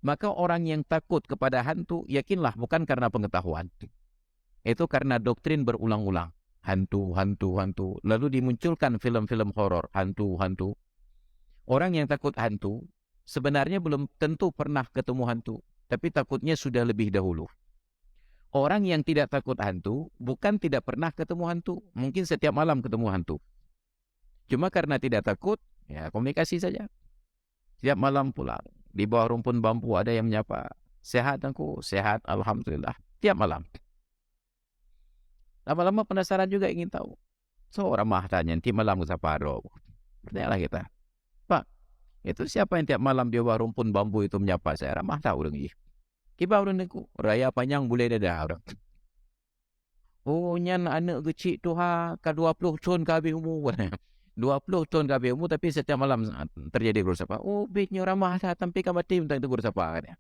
Maka orang yang takut kepada hantu, yakinlah bukan karena pengetahuan. Itu karena doktrin berulang-ulang. Hantu, hantu, hantu. Lalu dimunculkan film-film horor, hantu, hantu. Orang yang takut hantu, sebenarnya belum tentu pernah ketemu hantu. Tapi takutnya sudah lebih dahulu. Orang yang tidak takut hantu, bukan tidak pernah ketemu hantu. Mungkin setiap malam ketemu hantu. Cuma karena tidak takut, ya komunikasi saja. Setiap malam pulang. Di bawah rumpun bambu ada yang menyapa. Sehat aku, sehat, alhamdulillah. Tiap malam. Lama-lama penasaran juga ingin tahu. Seorang mah tanya, tiap malam ke saparo. Bertanyalah kita. Pak, itu siapa yang tiap malam di bawah rumpun bambu itu menyapa saya? Ramah tahu dong. Kiba orang niku. Raya panjang boleh dadah orang. Oh, nyan anak kecil tu ha, ka 20 tahun kabeh umur. 20 tahun kabeh umur tapi setiap malam terjadi guru sapa. Oh, bitnya ramah datang tapi ka mati untuk guru sapa kan.